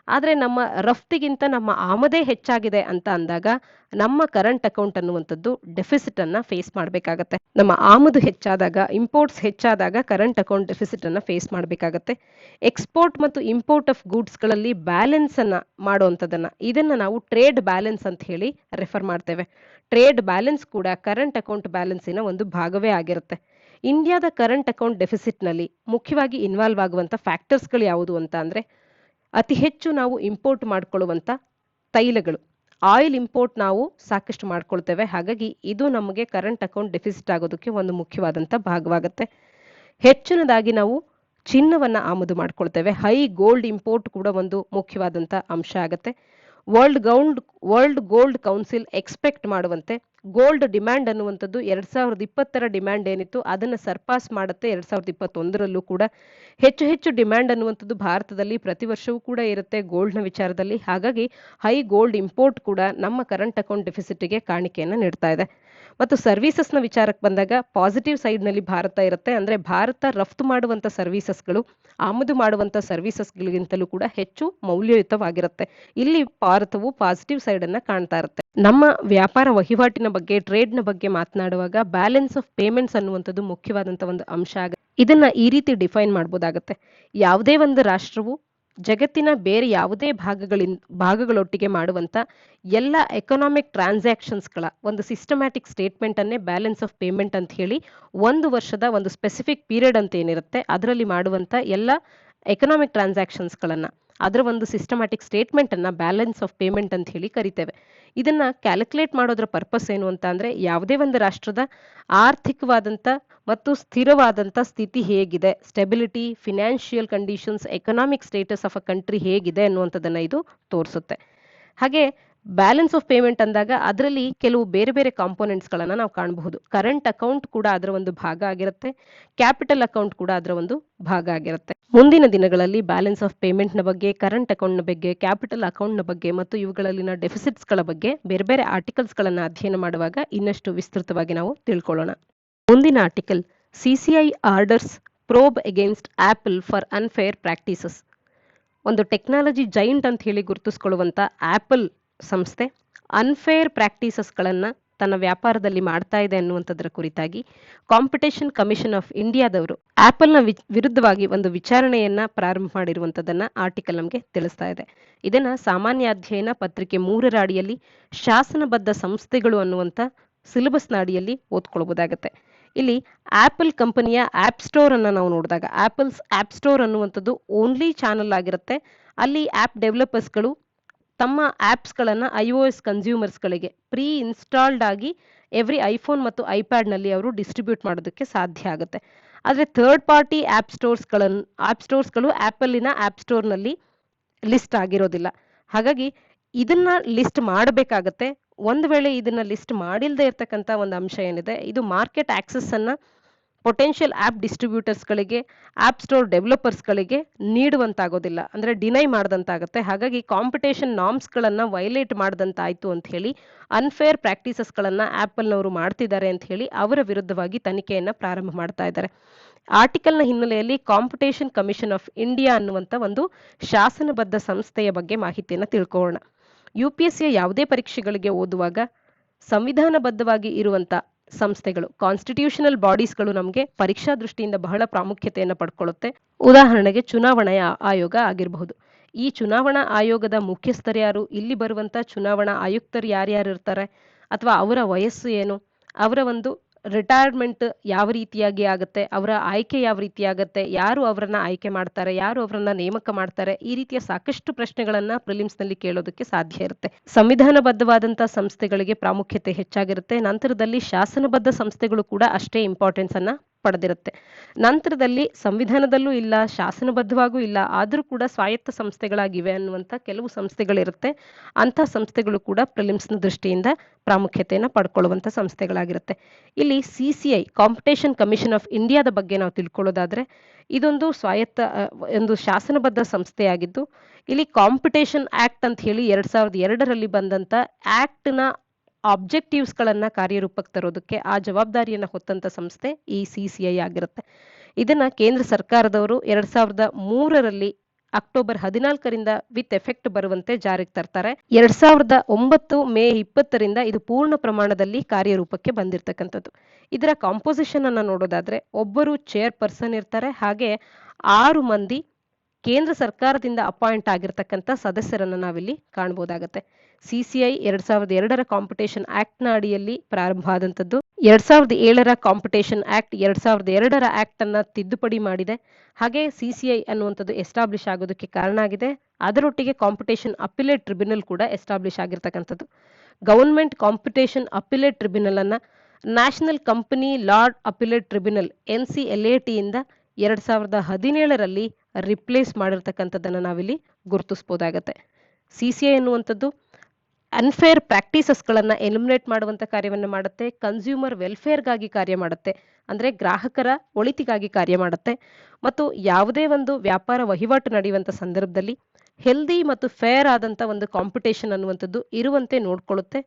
ಆದರೆ ನಮ್ಮ ರಫ್ತಿಗಿಂತ ನಮ್ಮ ಆಮದೇ ಹೆಚ್ಚಾಗಿದೆ ಅಂತ ಅಂದಾಗ ನಮ್ಮ ಕರೆಂಟ್ ಅಕೌಂಟ್ ಅನ್ನುವಂಥದ್ದು ಡೆಫಿಸಿಟ್ ಅನ್ನ ಫೇಸ್ ಮಾಡಬೇಕಾಗತ್ತೆ. ನಮ್ಮ ಆಮದು ಹೆಚ್ಚಾದಾಗ, ಇಂಪೋರ್ಟ್ಸ್ ಹೆಚ್ಚಾದಾಗ ಕರೆಂಟ್ ಅಕೌಂಟ್ ಡೆಫಿಸಿಟ್ ಅನ್ನ ಫೇಸ್ ಮಾಡಬೇಕಾಗತ್ತೆ. ಎಕ್ಸ್ಪೋರ್ಟ್ ಮತ್ತು ಇಂಪೋರ್ಟ್ ಆಫ್ ಗೂಡ್ಸ್ಗಳಲ್ಲಿ ಬ್ಯಾಲೆನ್ಸ್ ಅನ್ನ ಮಾಡುವಂಥದ್ದನ್ನ ಇದನ್ನ ನಾವು ಟ್ರೇಡ್ ಬ್ಯಾಲೆನ್ಸ್ ಅಂತ ಹೇಳಿ ರೆಫರ್ ಮಾಡ್ತೇವೆ. ಟ್ರೇಡ್ ಬ್ಯಾಲೆನ್ಸ್ ಕೂಡ ಕರೆಂಟ್ ಅಕೌಂಟ್ ಬ್ಯಾಲೆನ್ಸಿನ ಒಂದು ಭಾಗವೇ ಆಗಿರುತ್ತೆ. ಇಂಡಿಯಾದ ಕರೆಂಟ್ ಅಕೌಂಟ್ ಡೆಫಿಸಿಟ್ನಲ್ಲಿ ಮುಖ್ಯವಾಗಿ ಇನ್ವಾಲ್ವ್ ಆಗುವಂಥ ಫ್ಯಾಕ್ಟರ್ಸ್ಗಳು ಯಾವುದು ಅಂತ ಅಂದರೆ, ಅತಿ ಹೆಚ್ಚು ನಾವು ಇಂಪೋರ್ಟ್ ಮಾಡ್ಕೊಳ್ಳುವಂಥ ತೈಲಗಳು, ಆಯಿಲ್ ಇಂಪೋರ್ಟ್ ನಾವು ಸಾಕಷ್ಟು ಮಾಡ್ಕೊಳ್ತೇವೆ. ಹಾಗಾಗಿ ಇದು ನಮಗೆ ಕರೆಂಟ್ ಅಕೌಂಟ್ ಡೆಫಿಸಿಟ್ ಆಗೋದಕ್ಕೆ ಒಂದು ಮುಖ್ಯವಾದಂಥ ಭಾಗವಾಗುತ್ತೆ. ಹೆಚ್ಚಿನದಾಗಿ ನಾವು ಚಿನ್ನವನ್ನು ಆಮದು ಮಾಡ್ಕೊಳ್ತೇವೆ. ಹೈ ಗೋಲ್ಡ್ ಇಂಪೋರ್ಟ್ ಕೂಡ ಒಂದು ಮುಖ್ಯವಾದಂಥ ಅಂಶ ಆಗುತ್ತೆ. ವರ್ಲ್ಡ್ ಗೋಲ್ಡ್ ಕೌನ್ಸಿಲ್ ಎಕ್ಸ್ಪೆಕ್ಟ್ ಮಾಡುವಂತೆ ಗೋಲ್ಡ್ ಡಿಮ್ಯಾಂಡ್ ಅನ್ನುವಂಥದ್ದು 2020ರ ಡಿಮ್ಯಾಂಡ್ ಏನಿತ್ತು ಅದನ್ನು ಸರ್ಪಾಸ್ ಮಾಡುತ್ತೆ. 2021ರಲ್ಲೂ ಕೂಡ ಹೆಚ್ಚು ಡಿಮ್ಯಾಂಡ್ ಅನ್ನುವಂಥದ್ದು ಭಾರತದಲ್ಲಿ ಪ್ರತಿ ವರ್ಷವೂ ಕೂಡ ಇರುತ್ತೆ ಗೋಲ್ಡ್ನ ವಿಚಾರದಲ್ಲಿ. ಹಾಗಾಗಿ ಹೈ ಗೋಲ್ಡ್ ಇಂಪೋರ್ಟ್ ಕೂಡ ನಮ್ಮ ಕರೆಂಟ್ ಅಕೌಂಟ್ ಡೆಫಿಸಿಟ್ಗೆ ಕಾಣಿಕೆಯನ್ನು ನೀಡ್ತಾ ಇದೆ. ಮತ್ತು ಸರ್ವೀಸಸ್ನ ವಿಚಾರಕ್ಕೆ ಬಂದಾಗ ಪಾಸಿಟಿವ್ ಸೈಡ್ನಲ್ಲಿ ಭಾರತ ಇರುತ್ತೆ. ಅಂದರೆ ಭಾರತ ರಫ್ತು ಮಾಡುವಂಥ ಸರ್ವೀಸಸ್ಗಳು ಆಮದು ಮಾಡುವಂಥ ಸರ್ವೀಸಸ್ಗಳಿಗಿಂತಲೂ ಕೂಡ ಹೆಚ್ಚು ಮೌಲ್ಯಯುತವಾಗಿರುತ್ತೆ. ಇಲ್ಲಿ ಭಾರತವು ಪಾಸಿಟಿವ್ ಸೈಡ್ ಅನ್ನ ಕಾಣ್ತಾ ಇರುತ್ತೆ. ನಮ್ಮ ವ್ಯಾಪಾರ ವಹಿವಾಟಿನ ಬಗ್ಗೆ, ಟ್ರೇಡ್ನ ಬಗ್ಗೆ ಮಾತನಾಡುವಾಗ ಬ್ಯಾಲೆನ್ಸ್ ಆಫ್ ಪೇಮೆಂಟ್ಸ್ ಅನ್ನುವಂಥದ್ದು ಮುಖ್ಯವಾದಂಥ ಒಂದು ಅಂಶ ಆಗುತ್ತೆ. ಇದನ್ನ ಈ ರೀತಿ ಡಿಫೈನ್ ಮಾಡ್ಬೋದಾಗತ್ತೆ. ಯಾವುದೇ ಒಂದು ರಾಷ್ಟ್ರವು ಜಗತ್ತಿನ ಬೇರೆ ಯಾವುದೇ ಭಾಗಗಳೊಟ್ಟಿಗೆ ಮಾಡುವಂಥ ಎಲ್ಲ ಎಕನಾಮಿಕ್ ಟ್ರಾನ್ಸಾಕ್ಷನ್ಸ್ಗಳ ಒಂದು ಸಿಸ್ಟಮ್ಯಾಟಿಕ್ ಸ್ಟೇಟ್ಮೆಂಟ್ ಅನ್ನೇ ಬ್ಯಾಲೆನ್ಸ್ ಆಫ್ ಪೇಮೆಂಟ್ ಅಂತ ಹೇಳಿ, ಒಂದು ವರ್ಷದ ಒಂದು ಸ್ಪೆಸಿಫಿಕ್ ಪೀರಿಯಡ್ ಅಂತ ಏನಿರುತ್ತೆ ಅದರಲ್ಲಿ ಮಾಡುವಂಥ ಎಲ್ಲ ಎಕನಾಮಿಕ್ ಟ್ರಾನ್ಸಾಕ್ಷನ್ಸ್ಗಳನ್ನು ಅದರ ಒಂದು ಸಿಸ್ಟಮ್ಯಾಟಿಕ್ ಸ್ಟೇಟ್ಮೆಂಟ್ ಅನ್ನ ಬ್ಯಾಲೆನ್ಸ್ ಆಫ್ ಪೇಮೆಂಟ್ ಅಂತ ಹೇಳಿ ಕರಿತೇವೆ. ಇದನ್ನ ಕ್ಯಾಲ್ಕುಲೇಟ್ ಮಾಡೋದ್ರ ಪರ್ಪಸ್ ಏನು ಅಂತ ಅಂದ್ರೆ, ಯಾವುದೇ ಒಂದು ರಾಷ್ಟ್ರದ ಆರ್ಥಿಕವಾದಂಥ ಮತ್ತು ಸ್ಥಿರವಾದಂಥ ಸ್ಥಿತಿ ಹೇಗಿದೆ, stability, financial conditions, economic status of a country ಹೇಗಿದೆ ಅನ್ನುವಂಥದ್ದನ್ನ ಇದು ತೋರಿಸುತ್ತೆ. ಹಾಗೆ ಬ್ಯಾಲೆನ್ಸ್ ಆಫ್ ಪೇಮೆಂಟ್ ಅಂದಾಗ ಅದರಲ್ಲಿ ಕೆಲವು ಬೇರೆ ಬೇರೆ ಕಾಂಪೋನೆಂಟ್ಸ್ಗಳನ್ನು ನಾವು ಕಾಣಬಹುದು. ಕರೆಂಟ್ ಅಕೌಂಟ್ ಕೂಡ ಅದರ ಒಂದು ಭಾಗ ಆಗಿರುತ್ತೆ, ಕ್ಯಾಪಿಟಲ್ ಅಕೌಂಟ್ ಕೂಡ ಅದರ ಒಂದು ಭಾಗ ಆಗಿರುತ್ತೆ. ಮುಂದಿನ ದಿನಗಳಲ್ಲಿ ಬ್ಯಾಲೆನ್ಸ್ ಆಫ್ ಪೇಮೆಂಟ್ನ ಬಗ್ಗೆ, ಕರೆಂಟ್ ಅಕೌಂಟ್ನ ಬಗ್ಗೆ, ಕ್ಯಾಪಿಟಲ್ ಅಕೌಂಟ್ನ ಬಗ್ಗೆ ಮತ್ತು ಇವುಗಳಲ್ಲಿನ ಡೆಫಿಸಿಟ್ಸ್ಗಳ ಬಗ್ಗೆ ಬೇರೆ ಬೇರೆ ಆರ್ಟಿಕಲ್ಸ್ಗಳನ್ನು ಅಧ್ಯಯನ ಮಾಡುವಾಗ ಇನ್ನಷ್ಟು ವಿಸ್ತೃತವಾಗಿ ನಾವು ತಿಳ್ಕೊಳ್ಳೋಣ. ಮುಂದಿನ article CCI orders probe against apple for unfair practices. ಒಂದು ಟೆಕ್ನಾಲಜಿ ಜೈಂಟ್ ಅಂತ ಹೇಳಿ ಗುರುತಿಸ್ಕೊಳ್ಳುವಂಥ ಆಪಲ್ ಸಂಸ್ಥೆ ಅನ್ಫೇರ್ ಪ್ರಾಕ್ಟೀಸಸ್ಗಳನ್ನು ತನ್ನ ವ್ಯಾಪಾರದಲ್ಲಿ ಮಾಡ್ತಾ ಇದೆ ಅನ್ನುವಂಥದ್ರ ಕುರಿತಾಗಿ ಕಾಂಪಿಟೇಷನ್ ಕಮಿಷನ್ ಆಫ್ ಇಂಡಿಯಾದವರು ಆಪಲ್ನ ವಿರುದ್ಧವಾಗಿ ಒಂದು ವಿಚಾರಣೆಯನ್ನ ಪ್ರಾರಂಭ ಮಾಡಿರುವಂಥದ್ದನ್ನ ಆರ್ಟಿಕಲ್ ನಮಗೆ ತಿಳಿಸ್ತಾ ಇದೆ. ಇದನ್ನ ಸಾಮಾನ್ಯ ಅಧ್ಯಯನ ಪತ್ರಿಕೆ 3ರ ಅಡಿಯಲ್ಲಿ ಶಾಸನಬದ್ಧ ಸಂಸ್ಥೆಗಳು ಅನ್ನುವಂಥ ಸಿಲೆಬಸ್ನ ಅಡಿಯಲ್ಲಿ ಓದ್ಕೊಳ್ಬೋದಾಗತ್ತೆ. ಇಲ್ಲಿ ಆಪಲ್ ಕಂಪನಿಯ ಆಪ್ ಸ್ಟೋರ್ ಅನ್ನ ನಾವು ನೋಡಿದಾಗ ಆಪಲ್ಸ್ ಆಪ್ ಸ್ಟೋರ್ ಅನ್ನುವಂಥದ್ದು ಓನ್ಲಿ ಚಾನಲ್ ಆಗಿರುತ್ತೆ. ಅಲ್ಲಿ ಆ್ಯಪ್ ಡೆವಲಪರ್ಸ್ಗಳು ತಮ್ಮ ಆ್ಯಪ್ಸ್ಗಳನ್ನು iOS ಕನ್ಸ್ಯೂಮರ್ಸ್ಗಳಿಗೆ ಪ್ರೀ ಇನ್ಸ್ಟಾಲ್ಡ್ ಆಗಿ ಎವ್ರಿ ಐಫೋನ್ ಮತ್ತು ಐಪ್ಯಾಡ್ನಲ್ಲಿ ಅವರು ಡಿಸ್ಟ್ರಿಬ್ಯೂಟ್ ಮಾಡೋದಕ್ಕೆ ಸಾಧ್ಯ ಆಗುತ್ತೆ. ಆದರೆ ಥರ್ಡ್ ಪಾರ್ಟಿ ಆ್ಯಪ್ ಸ್ಟೋರ್ಸ್ಗಳು ಆ್ಯಪಲ್ಲಿನ ಆ್ಯಪ್ ಸ್ಟೋರ್ನಲ್ಲಿ ಲಿಸ್ಟ್ ಆಗಿರೋದಿಲ್ಲ. ಹಾಗಾಗಿ ಇದನ್ನ ಲಿಸ್ಟ್ ಮಾಡಬೇಕಾಗತ್ತೆ. ಒಂದು ವೇಳೆ ಇದನ್ನ ಲಿಸ್ಟ್ ಮಾಡಿಲ್ಲದೆ ಇರತಕ್ಕಂಥ ಒಂದು ಅಂಶ ಏನಿದೆ, ಇದು ಮಾರ್ಕೆಟ್ ಆಕ್ಸೆಸ್ ಅನ್ನ ಪೊಟೆನ್ಷಿಯಲ್ ಆ್ಯಪ್ ಡಿಸ್ಟ್ರಿಬ್ಯೂಟರ್ಸ್ಗಳಿಗೆ, ಆ್ಯಪ್ ಸ್ಟೋರ್ ಡೆವಲಪರ್ಸ್ಗಳಿಗೆ ನೀಡುವಂತಾಗೋದಿಲ್ಲ, ಅಂದರೆ ಡಿನೈ ಮಾಡ್ದಂತಾಗುತ್ತೆ. ಹಾಗಾಗಿ ಕಾಂಪಿಟೇಷನ್ ನಾರ್ಮ್ಸ್ಗಳನ್ನು ವೈಲೇಟ್ ಮಾಡ್ದಂತಾಯ್ತು ಅಂತ ಹೇಳಿ ಅನ್ಫೇರ್ ಪ್ರಾಕ್ಟೀಸಸ್ಗಳನ್ನು ಆ್ಯಪಲ್ನವರು ಮಾಡ್ತಿದ್ದಾರೆ ಅಂತ ಹೇಳಿ ಅವರ ವಿರುದ್ಧವಾಗಿ ತನಿಖೆಯನ್ನು ಪ್ರಾರಂಭ ಮಾಡ್ತಾ ಇದ್ದಾರೆ. ಆರ್ಟಿಕಲ್ನ ಹಿನ್ನೆಲೆಯಲ್ಲಿ ಕಾಂಪಿಟೇಷನ್ ಕಮಿಷನ್ ಆಫ್ ಇಂಡಿಯಾ ಅನ್ನುವಂಥ ಒಂದು ಶಾಸನಬದ್ಧ ಸಂಸ್ಥೆಯ ಬಗ್ಗೆ ಮಾಹಿತಿಯನ್ನು ತಿಳ್ಕೊಳ್ಳೋಣ. UPSC ಯಾವುದೇ ಪರೀಕ್ಷೆಗಳಿಗೆ ಓದುವಾಗ ಸಂವಿಧಾನಬದ್ಧವಾಗಿ ಇರುವಂಥ ಸಂಸ್ಥೆಗಳು, ಕಾನ್ಸ್ಟಿಟ್ಯೂಷನಲ್ ಬಾಡೀಸ್ಗಳು ನಮಗೆ ಪರೀಕ್ಷಾ ದೃಷ್ಟಿಯಿಂದ ಬಹಳ ಪ್ರಾಮುಖ್ಯತೆಯನ್ನು ಪಡ್ಕೊಳ್ಳುತ್ತೆ. ಉದಾಹರಣೆಗೆ ಚುನಾವಣಾ ಆಯೋಗ ಆಗಿರಬಹುದು. ಈ ಚುನಾವಣಾ ಆಯೋಗದ ಮುಖ್ಯಸ್ಥರು ಯಾರು, ಇಲ್ಲಿ ಬರುವಂಥ ಚುನಾವಣಾ ಆಯುಕ್ತರು ಯಾರ್ಯಾರು ಇರ್ತಾರೆ, ಅಥವಾ ಅವರ ವಯಸ್ಸು ಏನು, ಅವರ ಒಂದು ರಿಟೈರ್ಮೆಂಟ್ ಯಾವ ರೀತಿಯಾಗಿ ಆಗುತ್ತೆ, ಅವರ ಆಯ್ಕೆ ಯಾವ ರೀತಿ ಆಗುತ್ತೆ, ಯಾರು ಅವರನ್ನ ಆಯ್ಕೆ ಮಾಡ್ತಾರೆ, ಯಾರು ಅವರನ್ನ ನೇಮಕ ಮಾಡ್ತಾರೆ, ಈ ರೀತಿಯ ಸಾಕಷ್ಟು ಪ್ರಶ್ನೆಗಳನ್ನ ಪ್ರಿಲಿಮ್ಸ್ನಲ್ಲಿ ಕೇಳೋದಕ್ಕೆ ಸಾಧ್ಯ ಇರುತ್ತೆ. ಸಂವಿಧಾನಬದ್ಧವಾದಂತಹ ಸಂಸ್ಥೆಗಳಿಗೆ ಪ್ರಾಮುಖ್ಯತೆ ಹೆಚ್ಚಾಗಿರುತ್ತೆ. ನಂತರದಲ್ಲಿ ಶಾಸನಬದ್ಧ ಸಂಸ್ಥೆಗಳು ಕೂಡ ಅಷ್ಟೇ ಇಂಪಾರ್ಟೆನ್ಸ್ ಅನ್ನ ಪಡೆದಿರುತ್ತೆ. ನಂತರದಲ್ಲಿ ಸಂವಿಧಾನದಲ್ಲೂ ಇಲ್ಲ, ಶಾಸನಬದ್ಧವಾಗೂ ಇಲ್ಲ, ಆದರೂ ಕೂಡ ಸ್ವಾಯತ್ತ ಸಂಸ್ಥೆಗಳಾಗಿವೆ ಅನ್ನುವಂಥ ಕೆಲವು ಸಂಸ್ಥೆಗಳಿರುತ್ತೆ. ಅಂಥ ಸಂಸ್ಥೆಗಳು ಕೂಡ ಪ್ರಿಲಿಮ್ಸ್ನ ದೃಷ್ಟಿಯಿಂದ ಪ್ರಾಮುಖ್ಯತೆಯನ್ನು ಪಡ್ಕೊಳ್ಳುವಂಥ ಸಂಸ್ಥೆಗಳಾಗಿರುತ್ತೆ. ಇಲ್ಲಿ CCI ಕಾಂಪಿಟೇಷನ್ ಕಮಿಷನ್ ಆಫ್ ಇಂಡಿಯಾದ ಬಗ್ಗೆ ನಾವು ತಿಳ್ಕೊಳ್ಳೋದಾದ್ರೆ, ಇದೊಂದು ಸ್ವಾಯತ್ತ ಒಂದು ಶಾಸನಬದ್ಧ ಸಂಸ್ಥೆಯಾಗಿದ್ದು, ಇಲ್ಲಿ ಕಾಂಪಿಟೇಷನ್ ಆಕ್ಟ್ ಅಂತ ಹೇಳಿ 2002ರಲ್ಲಿ ಬಂದಂತ ಆಕ್ಟ್ನ ಆಬ್ಜೆಕ್ಟಿವ್ಸ್ಗಳನ್ನ ಕಾರ್ಯರೂಪಕ್ಕೆ ತರೋದಕ್ಕೆ ಆ ಜವಾಬ್ದಾರಿಯನ್ನು ಹೊತ್ತಂತ ಸಂಸ್ಥೆ ಈ CCI ಆಗಿರುತ್ತೆ. ಇದನ್ನ ಕೇಂದ್ರ ಸರ್ಕಾರದವರು 2003ರಲ್ಲಿ ಅಕ್ಟೋಬರ್ 14ರಿಂದ ವಿತ್ ಎಫೆಕ್ಟ್ ಬರುವಂತೆ ಜಾರಿಗೆ ತರ್ತಾರೆ. 2009 ಮೇ 20ರಿಂದ ಇದು ಪೂರ್ಣ ಪ್ರಮಾಣದಲ್ಲಿ ಕಾರ್ಯರೂಪಕ್ಕೆ ಬಂದಿರತಕ್ಕಂಥದ್ದು. ಇದರ ಕಾಂಪೋಸಿಷನ್ ಅನ್ನ ನೋಡೋದಾದ್ರೆ, ಒಬ್ಬರು ಚೇರ್ಪರ್ಸನ್ ಇರ್ತಾರೆ, ಹಾಗೆ 6 ಮಂದಿ ಕೇಂದ್ರ ಸರ್ಕಾರದಿಂದ ಅಪಾಯಿಂಟ್ ಆಗಿರ್ತಕ್ಕಂಥ ಸದಸ್ಯರನ್ನು ನಾವಿಲ್ಲಿ ಕಾಣಬಹುದಾಗತ್ತೆ. CCI 2002ರ ಕಾಂಪಿಟೇಷನ್ ಆಕ್ಟ್ನ ಅಡಿಯಲ್ಲಿ ಪ್ರಾರಂಭ ಆದಂಥದ್ದು. 2007ರ ಕಾಂಪಿಟೇಷನ್ ಆಕ್ಟ್ 2002ರ ಆಕ್ಟ್ ಅನ್ನ ತಿದ್ದುಪಡಿ ಮಾಡಿದೆ. ಹಾಗೆ CCI ಅನ್ನುವಂಥದ್ದು ಎಸ್ಟಾಬ್ಲಿಷ್ ಆಗೋದಕ್ಕೆ ಕಾರಣ ಆಗಿದೆ. ಅದರೊಟ್ಟಿಗೆ ಕಾಂಪಿಟೇಷನ್ ಅಪಿಲೇಟ್ ಟ್ರಿಬ್ಯುನಲ್ ಕೂಡ ಎಸ್ಟಾಬ್ಲಿಷ್ ಆಗಿರ್ತಕ್ಕಂಥದ್ದು. ಗವರ್ಮೆಂಟ್ ಕಾಂಪಿಟೇಷನ್ ಅಪಿಲೇಟ್ ಟ್ರಿಬ್ಯುನಲ್ ಅನ್ನ national company lord appellate tribunal NCLAT ಇಂದ 2017ರಲ್ಲಿ ರಿಪ್ಲೇಸ್ ಮಾಡಿರ್ತಕ್ಕಂಥದ್ದನ್ನು ನಾವಿಲ್ಲಿ ಗುರುತಿಸ್ಬೋದಾಗತ್ತೆ. CCI ಅನ್ನುವಂಥದ್ದು ಅನ್ಫೇರ್ ಪ್ರಾಕ್ಟೀಸಸ್ಗಳನ್ನು ಎಲಿಮಿನೇಟ್ ಮಾಡುವಂಥ ಕಾರ್ಯವನ್ನು ಮಾಡುತ್ತೆ. ಕನ್ಸ್ಯೂಮರ್ ವೆಲ್ಫೇರ್ಗಾಗಿ ಕಾರ್ಯ ಮಾಡುತ್ತೆ, ಅಂದರೆ ಗ್ರಾಹಕರ ಒಳಿತಿಗಾಗಿ ಕಾರ್ಯ ಮಾಡುತ್ತೆ. ಮತ್ತು ಯಾವುದೇ ಒಂದು ವ್ಯಾಪಾರ ವಹಿವಾಟು ನಡೆಯುವಂಥ ಸಂದರ್ಭದಲ್ಲಿ ಹೆಲ್ದಿ ಮತ್ತು ಫೇರ್ ಆದಂಥ ಒಂದು ಕಾಂಪಿಟೇಷನ್ ಅನ್ನುವಂಥದ್ದು ಇರುವಂತೆ ನೋಡ್ಕೊಳ್ಳುತ್ತೆ.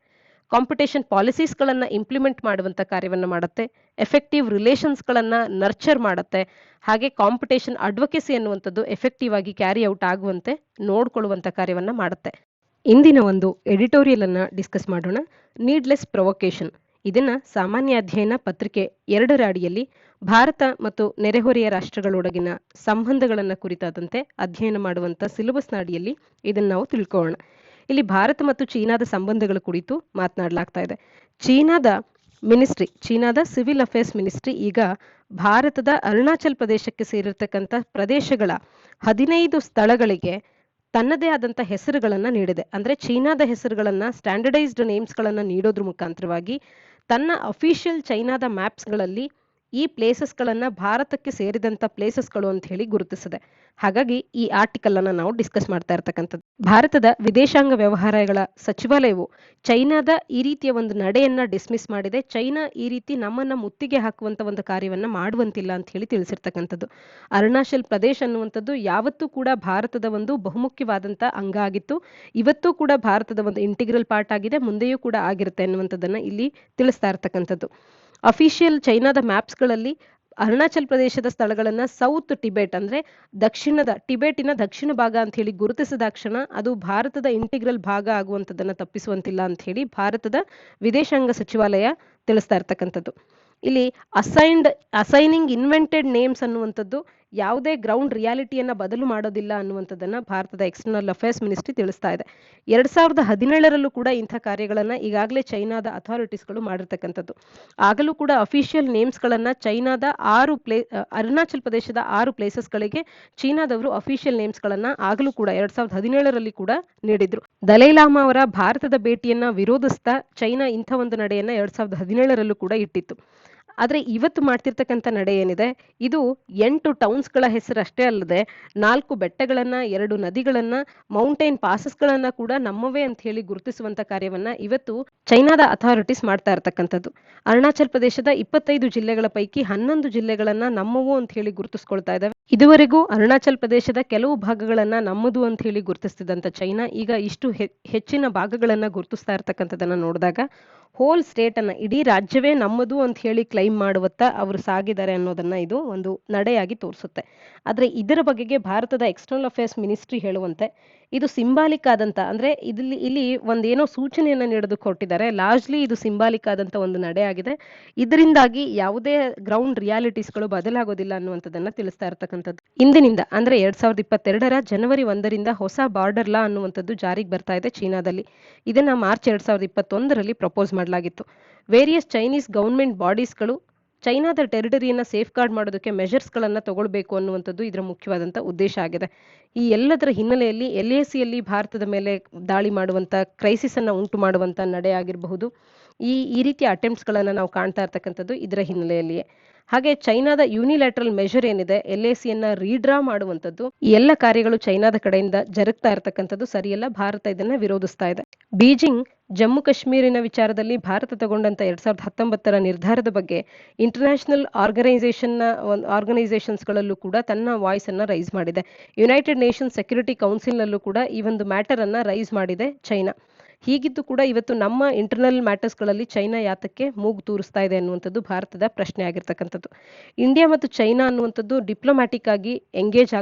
ಕಾಂಪಿಟೇಷನ್ ಪಾಲಿಸೀಸ್ಗಳನ್ನು ಇಂಪ್ಲಿಮೆಂಟ್ ಮಾಡುವಂಥ ಕಾರ್ಯವನ್ನು ಮಾಡುತ್ತೆ. ಎಫೆಕ್ಟಿವ್ ರಿಲೇಷನ್ಸ್ಗಳನ್ನು ನರ್ಚರ್ ಮಾಡುತ್ತೆ. ಹಾಗೆ ಕಾಂಪಿಟೇಷನ್ ಅಡ್ವೊಕೇಸಿ ಅನ್ನುವಂಥದ್ದು ಎಫೆಕ್ಟಿವ್ ಆಗಿ ಕ್ಯಾರಿ ಔಟ್ ಆಗುವಂತೆ ನೋಡ್ಕೊಳ್ಳುವಂಥ ಕಾರ್ಯವನ್ನು ಮಾಡುತ್ತೆ. ಇಂದಿನ ಒಂದು ಎಡಿಟೋರಿಯಲ್ ಅನ್ನ ಡಿಸ್ಕಸ್ ಮಾಡೋಣ. Needless provocation. ಇದನ್ನ ಸಾಮಾನ್ಯ ಅಧ್ಯಯನ ಪತ್ರಿಕೆ 2ರ ಅಡಿಯಲ್ಲಿ ಭಾರತ ಮತ್ತು ನೆರೆಹೊರೆಯ ರಾಷ್ಟ್ರಗಳೊಳಗಿನ ಸಂಬಂಧಗಳನ್ನು ಕುರಿತಾದಂತೆ ಅಧ್ಯಯನ ಮಾಡುವಂಥ ಸಿಲೆಬಸ್ನ ಅಡಿಯಲ್ಲಿ ಇದನ್ನು ನಾವು ತಿಳ್ಕೊಳ್ಳೋಣ. ಇಲ್ಲಿ ಭಾರತ ಮತ್ತು ಚೀನಾದ ಸಂಬಂಧಗಳ ಕುರಿತು ಮಾತನಾಡಲಾಗ್ತಾ ಇದೆ. ಚೀನಾದ ಸಿವಿಲ್ ಅಫೇರ್ಸ್ ಮಿನಿಸ್ಟ್ರಿ ಈಗ ಭಾರತದ ಅರುಣಾಚಲ್ ಪ್ರದೇಶಕ್ಕೆ ಸೇರಿರ್ತಕ್ಕಂಥ ಪ್ರದೇಶಗಳ 15 ಸ್ಥಳಗಳಿಗೆ ತನ್ನದೇ ಆದಂಥ ಹೆಸರುಗಳನ್ನು ನೀಡಿದೆ. ಅಂದರೆ ಚೀನಾದ ಹೆಸರುಗಳನ್ನು, ಸ್ಟ್ಯಾಂಡರ್ಡೈಸ್ಡ್ ನೇಮ್ಸ್ಗಳನ್ನು ನೀಡೋದ್ರ ಮುಖಾಂತರವಾಗಿ ತನ್ನ ಅಫಿಷಿಯಲ್ ಚೈನಾದ ಮ್ಯಾಪ್ಸ್ಗಳಲ್ಲಿ ಈ ಪ್ಲೇಸಸ್ಗಳನ್ನು ಭಾರತಕ್ಕೆ ಸೇರಿದಂಥ ಪ್ಲೇಸಸ್ಗಳು ಅಂತ ಹೇಳಿ ಗುರುತಿಸಿದೆ. ಹಾಗಾಗಿ ಈ ಆರ್ಟಿಕಲ್ ಅನ್ನು ನಾವು ಡಿಸ್ಕಸ್ ಮಾಡ್ತಾ ಇರ್ತಕ್ಕಂಥದ್ದು. ಭಾರತದ ವಿದೇಶಾಂಗ ವ್ಯವಹಾರಗಳ ಸಚಿವಾಲಯವು ಚೈನಾದ ಈ ರೀತಿಯ ಒಂದು ನಡೆಯನ್ನ ಡಿಸ್ಮಿಸ್ ಮಾಡಿದೆ. ಚೈನಾ ಈ ರೀತಿ ನಮ್ಮನ್ನ ಮುತ್ತಿಗೆ ಹಾಕುವಂತ ಒಂದು ಕಾರ್ಯವನ್ನ ಮಾಡುವಂತಿಲ್ಲ ಅಂತ ಹೇಳಿ ತಿಳಿಸಿರ್ತಕ್ಕಂಥದ್ದು. ಅರುಣಾಚಲ್ ಪ್ರದೇಶ್ ಅನ್ನುವಂಥದ್ದು ಯಾವತ್ತೂ ಕೂಡ ಭಾರತದ ಒಂದು ಬಹುಮುಖ್ಯವಾದಂಥ ಅಂಗ ಆಗಿತ್ತು. ಇವತ್ತೂ ಕೂಡ ಭಾರತದ ಒಂದು ಇಂಟಿಗ್ರಲ್ ಪಾರ್ಟ್ ಆಗಿದೆ, ಮುಂದೆಯೂ ಕೂಡ ಆಗಿರುತ್ತೆ ಅನ್ನುವಂಥದ್ದನ್ನ ಇಲ್ಲಿ ತಿಳಿಸ್ತಾ ಇರ್ತಕ್ಕಂಥದ್ದು. ಅಫಿಷಿಯಲ್ ಚೈನಾದ ಮ್ಯಾಪ್ಸ್ಗಳಲ್ಲಿ ಅರುಣಾಚಲ್ ಪ್ರದೇಶದ ಸ್ಥಳಗಳನ್ನ ಸೌತ್ ಟಿಬೆಟ್, ಅಂದ್ರೆ ಟಿಬೆಟಿನ ದಕ್ಷಿಣ ಭಾಗ ಅಂತ ಹೇಳಿ ಗುರುತಿಸಿದಾಕ್ಷಣ ಅದು ಭಾರತದ ಇಂಟಿಗ್ರಲ್ ಭಾಗ ಆಗುವಂಥದ್ದನ್ನ ತಪ್ಪಿಸುವಂತಿಲ್ಲ ಅಂತ ಹೇಳಿ ಭಾರತದ ವಿದೇಶಾಂಗ ಸಚಿವಾಲಯ ತಿಳಿಸ್ತಾ ಇರ್ತಕ್ಕಂಥದ್ದು. ಇಲ್ಲಿ ಅಸೈನಿಂಗ್ ಇನ್ವೆಂಟೆಡ್ ನೇಮ್ಸ್ ಅನ್ನುವಂಥದ್ದು ಯಾವುದೇ ಗ್ರೌಂಡ್ ರಿಯಾಲಿಟಿಯನ್ನ ಬದಲು ಮಾಡೋದಿಲ್ಲ ಅನ್ನುವಂಥದ್ದನ್ನ ಭಾರತದ ಎಕ್ಸ್ಟರ್ನಲ್ ಅಫೇರ್ಸ್ ಮಿನಿಸ್ಟ್ರಿ ತಿಳಿಸ್ತಾ ಇದೆ. 2017ರಲ್ಲೂ ಕೂಡ ಇಂಥ ಕಾರ್ಯಗಳನ್ನ ಈಗಾಗಲೇ ಚೈನಾದ ಅಥಾರಿಟೀಸ್ಗಳು ಮಾಡಿರ್ತಕ್ಕಂಥದ್ದು. ಆಗಲೂ ಕೂಡ ಅಫಿಷಿಯಲ್ ನೇಮ್ಸ್ಗಳನ್ನ ಚೈನಾದ ಅರುಣಾಚಲ್ ಪ್ರದೇಶದ 6 ಪ್ಲೇಸಸ್ಗಳಿಗೆ ಚೀನಾದವರು ಅಫಿಷಿಯಲ್ ನೇಮ್ಸ್ಗಳನ್ನ ಆಗಲೂ ಕೂಡ 2017ರಲ್ಲಿ ಕೂಡ ನೀಡಿದ್ರು. ದಲೈಲಾಮಾ ಅವರ ಭಾರತದ ಭೇಟಿಯನ್ನ ವಿರೋಧಿಸ್ತಾ ಚೈನಾ ಇಂಥ ಒಂದು ನಡೆಯನ್ನ 2017ರಲ್ಲೂ ಕೂಡ ಇಟ್ಟಿತ್ತು. ಆದ್ರೆ ಇವತ್ತು ಮಾಡ್ತಿರ್ತಕ್ಕಂಥ ನಡೆ ಏನಿದೆ, ಇದು 8 ಟೌನ್ಸ್ಗಳ ಹೆಸರಷ್ಟೇ ಅಲ್ಲದೆ 4 ಬೆಟ್ಟಗಳನ್ನ, 2 ನದಿಗಳನ್ನ, ಮೌಂಟೇನ್ ಪಾಸಸ್ಗಳನ್ನ ಕೂಡ ನಮ್ಮವೇ ಅಂತ ಹೇಳಿ ಗುರುತಿಸುವಂತ ಕಾರ್ಯವನ್ನ ಇವತ್ತು ಚೈನಾದ ಅಥಾರಿಟೀಸ್ ಮಾಡ್ತಾ ಇರ್ತಕ್ಕಂಥದ್ದು. ಅರುಣಾಚಲ್ ಪ್ರದೇಶದ 25 ಜಿಲ್ಲೆಗಳ ಪೈಕಿ 11 ಜಿಲ್ಲೆಗಳನ್ನ ನಮ್ಮವು ಅಂತ ಹೇಳಿ ಗುರುತಿಸ್ಕೊಳ್ತಾ ಇದ್ದಾವೆ. ಇದುವರೆಗೂ ಅರುಣಾಚಲ್ ಪ್ರದೇಶದ ಕೆಲವು ಭಾಗಗಳನ್ನ ನಮ್ಮದು ಅಂತ ಹೇಳಿ ಗುರುತಿಸ್ತಿದ್ದಂತ ಚೈನಾ ಈಗ ಇಷ್ಟು ಹೆಚ್ಚಿನ ಭಾಗಗಳನ್ನ ಗುರುತಿಸ್ತಾ ಇರ್ತಕ್ಕಂಥದನ್ನ ನೋಡಿದಾಗ ಹೋಲ್ ಸ್ಟೇಟ್ ಅನ್ನ, ಇಡೀ ರಾಜ್ಯವೇ ನಮ್ಮದು ಅಂತ ಹೇಳಿ ಕ್ಲೈಮ್ ಮಾಡುವತ್ತ ಅವರು ಸಾಗಿದ್ದಾರೆ ಅನ್ನೋದನ್ನ ಇದು ಒಂದು ನಡೆಯಾಗಿ ತೋರಿಸುತ್ತೆ. ಆದ್ರೆ ಇದರ ಬಗೆಗೆ ಭಾರತದ ಎಕ್ಸ್ಟರ್ನಲ್ ಅಫೇರ್ಸ್ ಮಿನಿಸ್ಟ್ರಿ ಹೇಳುವಂತೆ ಇದು ಸಿಂಬಾಲಿಕ್ ಆದಂತ, ಅಂದ್ರೆ ಇಲ್ಲಿ ಒಂದೇನೋ ಸೂಚನೆಯನ್ನ ನೀಡೋದಕ್ಕೆ ಹೊರಟಿದ್ದಾರೆ. ಲಾರ್ಜ್ಲಿ ಇದು ಸಿಂಬಾಲಿಕ್ ಆದಂತ ಒಂದು ನಡೆ ಆಗಿದೆ. ಇದರಿಂದಾಗಿ ಯಾವುದೇ ಗ್ರೌಂಡ್ ರಿಯಾಲಿಟೀಸ್ಗಳು ಬದಲಾಗೋದಿಲ್ಲ ಅನ್ನುವಂಥದ್ದನ್ನ ತಿಳಿಸ್ತಾ ಇರ್ತಕ್ಕಂಥದ್ದು. ಇಂದಿನಿಂದ ಅಂದ್ರೆ 2022ರ ಜನವರಿ 1ರಿಂದ ಹೊಸ ಬಾರ್ಡರ್ ಲಾ ಅನ್ನುವಂಥದ್ದು ಜಾರಿಗೆ ಬರ್ತಾ ಇದೆ ಚೀನಾದಲ್ಲಿ. ಇದನ್ನ ಮಾರ್ಚ್ 2021ರಲ್ಲಿ ಪ್ರಪೋಸ್ ಮಾಡಲಾಗಿತ್ತು. ವೇರಿಯಸ್ ಚೈನೀಸ್ ಗವರ್ಮೆಂಟ್ ಬಾಡೀಸ್ಗಳು ಚೈನಾದ ಟೆರಿಟರಿಯನ್ನ ಸೇಫ್ ಗಾರ್ಡ್ ಮಾಡೋದಕ್ಕೆ ಮೆಷರ್ಸ್ಗಳನ್ನ ತಗೊಳ್ಬೇಕು ಅನ್ನುವಂಥದ್ದು ಇದರ ಮುಖ್ಯವಾದಂಥ ಉದ್ದೇಶ ಆಗಿದೆ. ಈ ಎಲ್ಲದರ ಹಿನ್ನೆಲೆಯಲ್ಲಿ LACಯಲ್ಲಿ ಭಾರತದ ಮೇಲೆ ದಾಳಿ ಮಾಡುವಂಥ, ಕ್ರೈಸಿಸ್ ಅನ್ನ ಉಂಟು ಮಾಡುವಂಥ ನಡೆ ಆಗಿರಬಹುದು. ಈ ರೀತಿಯ ಅಟೆಂಪ್ಟ್ಸ್ಗಳನ್ನ ನಾವು ಕಾಣ್ತಾ ಇರ್ತಕ್ಕಂಥದ್ದು ಇದರ ಹಿನ್ನೆಲೆಯಲ್ಲಿಯೇ. ಹಾಗೆ ಚೈನಾದ ಯೂನಿಲ್ಯಾಟ್ರಲ್ ಮೆಷರ್ ಏನಿದೆ, LACಯನ್ನ ರೀಡ್ರಾ ಮಾಡುವಂಥದ್ದು, ಈ ಎಲ್ಲ ಕಾರ್ಯಗಳು ಚೈನಾದ ಕಡೆಯಿಂದ ಜರುಗ್ತಾ ಇರ್ತಕ್ಕಂಥದ್ದು ಸರಿಯಲ್ಲ. ಭಾರತ ಇದನ್ನ ವಿರೋಧಿಸ್ತಾ ಇದೆ. ಬೀಜಿಂಗ್ ಜಮ್ಮು ಕಾಶ್ಮೀರಿನ ವಿಚಾರದಲ್ಲಿ ಭಾರತ ತಗೊಂಡಂತ 2019ರ ನಿರ್ಧಾರದ ಬಗ್ಗೆ ಇಂಟರ್ನ್ಯಾಷನಲ್ ಆರ್ಗನೈಸೇಷನ್ಸ್ಗಳಲ್ಲೂ ಕೂಡ ತನ್ನ ವಾಯ್ಸ್ ಅನ್ನ ರೈಸ್ ಮಾಡಿದೆ. ಯುನೈಟೆಡ್ ನೇಷನ್ಸ್ ಸೆಕ್ಯೂರಿಟಿ ಕೌನ್ಸಿಲ್ನಲ್ಲೂ ಕೂಡ ಈ ಒಂದು ಮ್ಯಾಟರ್ ಅನ್ನ ರೈಸ್ ಮಾಡಿದೆ ಚೈನಾ. ಹೀಗಿದ್ದು ಕೂಡ ಇವತ್ತು ನಮ್ಮ ಇಂಟರ್ನಲ್ ಮ್ಯಾಟರ್ಸ್ಗಳಲ್ಲಿ ಚೈನಾ ಯಾತಕ್ಕೆ ಮೂಗು ತೂರಿಸ್ತಾ ಇದೆ ಅನ್ನುವಂಥದ್ದು ಭಾರತದ ಪ್ರಶ್ನೆ ಆಗಿರ್ತಕ್ಕಂಥದ್ದು. ಇಂಡಿಯಾ ಮತ್ತು ಚೈನಾ ಅನ್ನುವಂಥದ್ದು ಡಿಪ್ಲೊಮ್ಯಾಟಿಕ್ ಆಗಿ ಎಂಗೇಜ್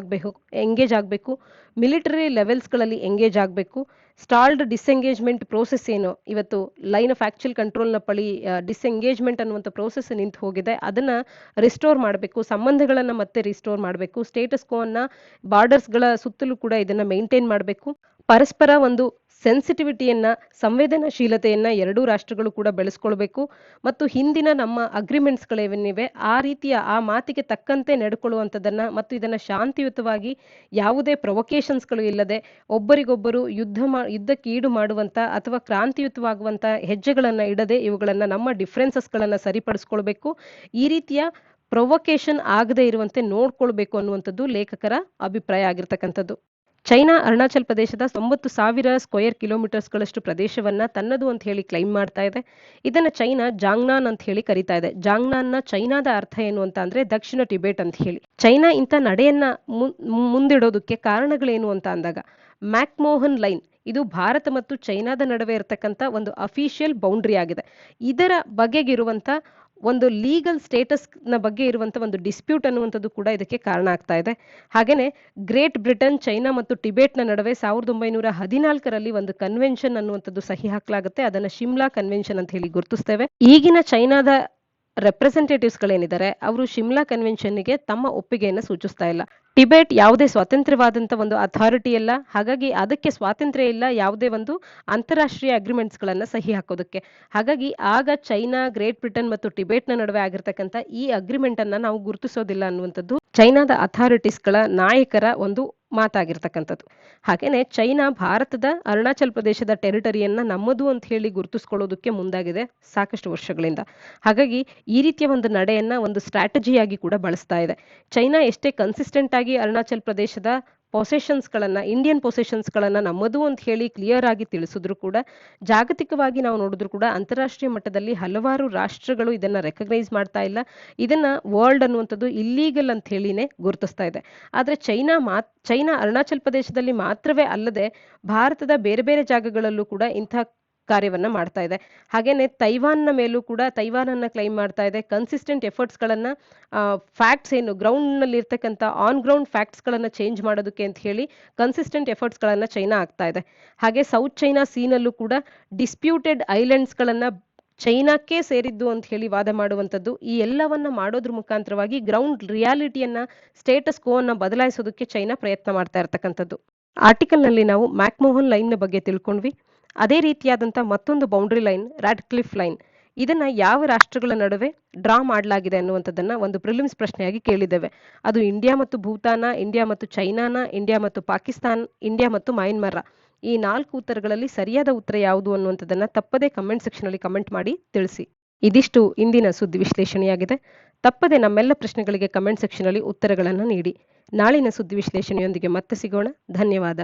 ಆಗಬೇಕು, ಮಿಲಿಟರಿ ಲೆವೆಲ್ಸ್ಗಳಲ್ಲಿ ಎಂಗೇಜ್ ಆಗಬೇಕು. ಸ್ಟಾಲ್ಡ್ ಡಿಸ್ಎಂಗೇಜ್ಮೆಂಟ್ ಪ್ರೋಸೆಸ್ ಏನು ಇವತ್ತು ಲೈನ್ ಆಫ್ ಆಕ್ಚುಯಲ್ ಕಂಟ್ರೋಲ್ನ ಡಿಸ್ಎಂಗೇಜ್ಮೆಂಟ್ ಅನ್ನುವಂಥ ಪ್ರೋಸೆಸ್ ನಿಂತು ಹೋಗಿದೆ, ಅದನ್ನ ರಿಸ್ಟೋರ್ ಮಾಡಬೇಕು, ಸಂಬಂಧಗಳನ್ನ ಮತ್ತೆ ರಿಸ್ಟೋರ್ ಮಾಡಬೇಕು, ಸ್ಟೇಟಸ್ ಕೋ ಅನ್ನ ಬಾರ್ಡರ್ಸ್ಗಳ ಸುತ್ತಲೂ ಕೂಡ ಇದನ್ನ ಮೇಂಟೈನ್ ಮಾಡಬೇಕು. ಪರಸ್ಪರ ಒಂದು ಸೆನ್ಸಿಟಿವಿಟಿಯನ್ನ, ಸಂವೇದನಾಶೀಲತೆಯನ್ನ ಎರಡೂ ರಾಷ್ಟ್ರಗಳು ಕೂಡ ಬೆಳೆಸ್ಕೊಳ್ಬೇಕು. ಮತ್ತು ಹಿಂದಿನ ನಮ್ಮ ಅಗ್ರಿಮೆಂಟ್ಸ್ಗಳೇನಿವೆ ಆ ರೀತಿಯ ಆ ಮಾತಿಗೆ ತಕ್ಕಂತೆ ನಡ್ಕೊಳ್ಳುವಂಥದ್ದನ್ನ ಮತ್ತು ಇದನ್ನ ಶಾಂತಿಯುತವಾಗಿ ಯಾವುದೇ ಪ್ರೊವೊಕೇಶನ್ಸ್ಗಳು ಇಲ್ಲದೆ ಒಬ್ಬರಿಗೊಬ್ಬರು ಯುದ್ಧಕ್ಕೀಡು ಮಾಡುವಂತ ಅಥವಾ ಕ್ರಾಂತಿಯುತವಾಗುವಂತ ಹೆಜ್ಜೆಗಳನ್ನ ಇಡದೆ ಇವುಗಳನ್ನ ನಮ್ಮ ಡಿಫ್ರೆನ್ಸಸ್ಗಳನ್ನ ಸರಿಪಡಿಸ್ಕೊಳ್ಬೇಕು. ಈ ರೀತಿಯ ಪ್ರೊವೊಕೇಶನ್ ಆಗದೆ ಇರುವಂತೆ ನೋಡ್ಕೊಳ್ಬೇಕು ಅನ್ನುವಂಥದ್ದು ಲೇಖಕರ ಅಭಿಪ್ರಾಯ ಆಗಿರ್ತಕ್ಕಂಥದ್ದು. ಚೈನಾ ಅರುಣಾಚಲ್ ಪ್ರದೇಶದ 90,000 ಸ್ಕ್ವೇರ್ ಕಿಲೋಮೀಟರ್ಸ್ಗಳಷ್ಟು ಪ್ರದೇಶವನ್ನ ತನ್ನದು ಅಂತ ಹೇಳಿ ಕ್ಲೈಮ್ ಮಾಡ್ತಾ ಇದೆ. ಇದನ್ನ ಚೈನಾ ಜಾಂಗ್ನಾನ್ ಅಂತ ಹೇಳಿ ಕರೀತಾ ಇದೆ. ಜಾಂಗ್ನಾನ್ನ ಚೈನಾದ ಅರ್ಥ ಏನು ಅಂತ ಅಂದ್ರೆ ದಕ್ಷಿಣ ಟಿಬೇಟ್ ಅಂತ ಹೇಳಿ. ಚೈನಾ ಇಂಥ ನಡೆಯನ್ನ ಮುಂದಿಡೋದಕ್ಕೆ ಕಾರಣಗಳೇನು ಅಂತ ಅಂದಾಗ, ಮ್ಯಾಕ್ಮೋಹನ್ ಲೈನ್ ಇದು ಭಾರತ ಮತ್ತು ಚೈನಾದ ನಡುವೆ ಇರತಕ್ಕಂಥ ಒಂದು ಅಫಿಷಿಯಲ್ ಬೌಂಡ್ರಿ ಆಗಿದೆ. ಇದರ ಬಗೆಗಿರುವಂತ ಒಂದು ಲೀಗಲ್ ಸ್ಟೇಟಸ್ ನ ಬಗ್ಗೆ ಇರುವಂತ ಒಂದು ಡಿಸ್ಪ್ಯೂಟ್ ಅನ್ನುವಂಥದ್ದು ಕೂಡ ಇದಕ್ಕೆ ಕಾರಣ ಆಗ್ತಾ ಇದೆ. ಹಾಗೇನೆ ಗ್ರೇಟ್ ಬ್ರಿಟನ್, ಚೈನಾ ಮತ್ತು ಟಿಬೇಟ್ನ ನಡುವೆ 1914ರಲ್ಲಿ ಒಂದು ಕನ್ವೆನ್ಷನ್ ಅನ್ನುವಂಥದ್ದು ಸಹಿ ಹಾಕಲಾಗುತ್ತೆ. ಅದನ್ನ ಶಿಮ್ಲಾ ಕನ್ವೆನ್ಷನ್ ಅಂತ ಹೇಳಿ ಗುರುತಿಸ್ತೇವೆ. ಈಗಿನ ಚೈನಾದ ರೆಪ್ರೆಸೆಂಟೇಟಿವ್ಸ್ಗಳೇನಿದ್ದಾರೆ ಅವರು ಶಿಮ್ಲಾ ಕನ್ವೆನ್ಷನ್ಗೆ ತಮ್ಮ ಒಪ್ಪಿಗೆಯನ್ನು ಸೂಚಿಸ್ತಾ ಇಲ್ಲ. ಟಿಬೇಟ್ ಯಾವುದೇ ಸ್ವತಂತ್ರವಾದಂಥ ಒಂದು ಅಥಾರಿಟಿ ಅಲ್ಲ, ಹಾಗಾಗಿ ಅದಕ್ಕೆ ಸ್ವಾತಂತ್ರ್ಯ ಇಲ್ಲ ಯಾವುದೇ ಒಂದು ಅಂತಾರಾಷ್ಟ್ರೀಯ ಅಗ್ರಿಮೆಂಟ್ಸ್ಗಳನ್ನ ಸಹಿ ಹಾಕೋದಕ್ಕೆ. ಹಾಗಾಗಿ ಆಗ ಚೈನಾ, ಗ್ರೇಟ್ ಬ್ರಿಟನ್ ಮತ್ತು ಟಿಬೇಟ್ನ ನಡುವೆ ಆಗಿರ್ತಕ್ಕಂಥ ಈ ಅಗ್ರಿಮೆಂಟ್ ಅನ್ನ ನಾವು ಗುರುತಿಸೋದಿಲ್ಲ ಅನ್ನುವಂಥದ್ದು ಚೈನಾದ ಅಥಾರಿಟೀಸ್ಗಳ ನಾಯಕರ ಒಂದು ಮಾತಾಗಿರ್ತಕ್ಕಂಥದ್ದು. ಹಾಗೇನೆ ಚೈನಾ ಭಾರತದ ಅರುಣಾಚಲ್ ಪ್ರದೇಶದ ಟೆರಿಟರಿಯನ್ನ ನಮ್ಮದು ಅಂತ ಹೇಳಿ ಗುರುತಿಸ್ಕೊಳ್ಳೋದಕ್ಕೆ ಮುಂದಾಗಿದೆ ಸಾಕಷ್ಟು ವರ್ಷಗಳಿಂದ. ಹಾಗಾಗಿ ಈ ರೀತಿಯ ಒಂದು ನಡೆಯನ್ನ ಒಂದು ಸ್ಟ್ರಾಟಜಿಯಾಗಿ ಕೂಡ ಬಳಸ್ತಾ ಇದೆ. ಚೈನಾ ಎಷ್ಟೇ ಕನ್ಸಿಸ್ಟೆಂಟ್ ಆಗಿ ಅರುಣಾಚಲ್ ಪ್ರದೇಶದ ಪೊಸೆಷನ್ಸ್ಗಳನ್ನ, ಇಂಡಿಯನ್ ಪೊಸೆಷನ್ಸ್ಗಳನ್ನ ನಮ್ಮದು ಅಂತ ಹೇಳಿ ಕ್ಲಿಯರ್ ಆಗಿ ತಿಳಿಸಿದ್ರು ಕೂಡ, ಜಾಗತಿಕವಾಗಿ ನಾವು ನೋಡಿದ್ರು ಕೂಡ ಅಂತಾರಾಷ್ಟ್ರೀಯ ಮಟ್ಟದಲ್ಲಿ ಹಲವಾರು ರಾಷ್ಟ್ರಗಳು ಇದನ್ನ ರೆಕಗ್ನೈಸ್ ಮಾಡ್ತಾ ಇಲ್ಲ. ಇದನ್ನ ವರ್ಲ್ಡ್ ಅನ್ನುವಂಥದ್ದು ಇಲ್ಲೀಗಲ್ ಅಂತ ಹೇಳಿನೇ ಗುರುತಿಸ್ತಾ ಇದೆ. ಆದ್ರೆ ಚೈನಾ ಅರುಣಾಚಲ್ ಪ್ರದೇಶದಲ್ಲಿ ಮಾತ್ರವೇ ಅಲ್ಲದೆ ಭಾರತದ ಬೇರೆ ಬೇರೆ ಜಾಗಗಳಲ್ಲೂ ಕೂಡ ಇಂಥ ಕಾರ್ಯವನ್ನ ಮಾಡ್ತಾ ಇದೆ. ಹಾಗೇನೆ ತೈವಾನ್ನ ಮೇಲೂ ಕೂಡ ತೈವಾನನ್ನ ಕ್ಲೈಮ್ ಮಾಡ್ತಾ ಇದೆ. ಕನ್ಸಿಸ್ಟೆಂಟ್ ಎಫರ್ಟ್ಸ್ಗಳನ್ನ, ಫ್ಯಾಕ್ಟ್ಸ್ ಏನು ಗ್ರೌಂಡ್ ನಲ್ಲಿ ಇರ್ತಕ್ಕಂಥ ಆನ್ ಗ್ರೌಂಡ್ ಫ್ಯಾಕ್ಟ್ಸ್ಗಳನ್ನ ಚೇಂಜ್ ಮಾಡೋದಕ್ಕೆ ಅಂತ ಹೇಳಿ ಕನ್ಸಿಸ್ಟೆಂಟ್ ಎಫರ್ಟ್ಸ್ಗಳನ್ನ ಚೈನಾ ಆಗ್ತಾ ಇದೆ. ಹಾಗೆ ಸೌತ್ ಚೈನಾ ಸೀನಲ್ಲೂ ಕೂಡ ಡಿಸ್ಪ್ಯೂಟೆಡ್ ಐಲ್ಯಾಂಡ್ಸ್ಗಳನ್ನ ಚೈನಾಕ್ಕೆ ಸೇರಿದ್ದು ಅಂತ ಹೇಳಿ ವಾದ ಮಾಡುವಂಥದ್ದು. ಈ ಎಲ್ಲವನ್ನ ಮಾಡೋದ್ರ ಮುಖಾಂತರವಾಗಿ ಗ್ರೌಂಡ್ ರಿಯಾಲಿಟಿಯನ್ನ ಸ್ಟೇಟಸ್ ಕೋ ಅನ್ನ ಬದಲಾಯಿಸೋದಕ್ಕೆ ಚೈನಾ ಪ್ರಯತ್ನ ಮಾಡ್ತಾ ಇರ್ತಕ್ಕಂಥದ್ದು. ಆರ್ಟಿಕಲ್ನಲ್ಲಿ ನಾವು ಮ್ಯಾಕ್ಮೋಹನ್ ಲೈನ್ನ ಬಗ್ಗೆ ತಿಳ್ಕೊಂಡ್ವಿ. ಅದೇ ರೀತಿಯಾದಂಥ ಮತ್ತೊಂದು ಬೌಂಡ್ರಿ ಲೈನ್ ರಾಡ್ಕ್ಲಿಫ್ ಲೈನ್. ಇದನ್ನ ಯಾವ ರಾಷ್ಟ್ರಗಳ ನಡುವೆ ಡ್ರಾ ಮಾಡಲಾಗಿದೆ ಅನ್ನುವಂಥದ್ದನ್ನ ಒಂದು ಪ್ರಿಲಿಮ್ಸ್ ಪ್ರಶ್ನೆಯಾಗಿ ಕೇಳಿದ್ದೇವೆ. ಅದು ಇಂಡಿಯಾ ಮತ್ತು ಭೂತಾನ, ಇಂಡಿಯಾ ಮತ್ತು ಚೈನಾನ, ಇಂಡಿಯಾ ಮತ್ತು ಪಾಕಿಸ್ತಾನ್, ಇಂಡಿಯಾ ಮತ್ತು ಮಯನ್ಮಾರ. ಈ 4 ಉತ್ತರಗಳಲ್ಲಿ ಸರಿಯಾದ ಉತ್ತರ ಯಾವುದು ಅನ್ನುವಂಥದ್ದನ್ನ ತಪ್ಪದೇ ಕಮೆಂಟ್ ಸೆಕ್ಷನ್ ಅಲ್ಲಿ ಕಮೆಂಟ್ ಮಾಡಿ ತಿಳಿಸಿ. ಇದಿಷ್ಟು ಇಂದಿನ ಸುದ್ದಿ ವಿಶ್ಲೇಷಣೆಯಾಗಿದೆ. ತಪ್ಪದೆ ನಮ್ಮೆಲ್ಲ ಪ್ರಶ್ನೆಗಳಿಗೆ ಕಮೆಂಟ್ ಸೆಕ್ಷನ್ ಅಲ್ಲಿ ಉತ್ತರಗಳನ್ನು ನೀಡಿ. ನಾಳಿನ ಸುದ್ದಿ ವಿಶ್ಲೇಷಣೆಯೊಂದಿಗೆ ಮತ್ತೆ ಸಿಗೋಣ. ಧನ್ಯವಾದ.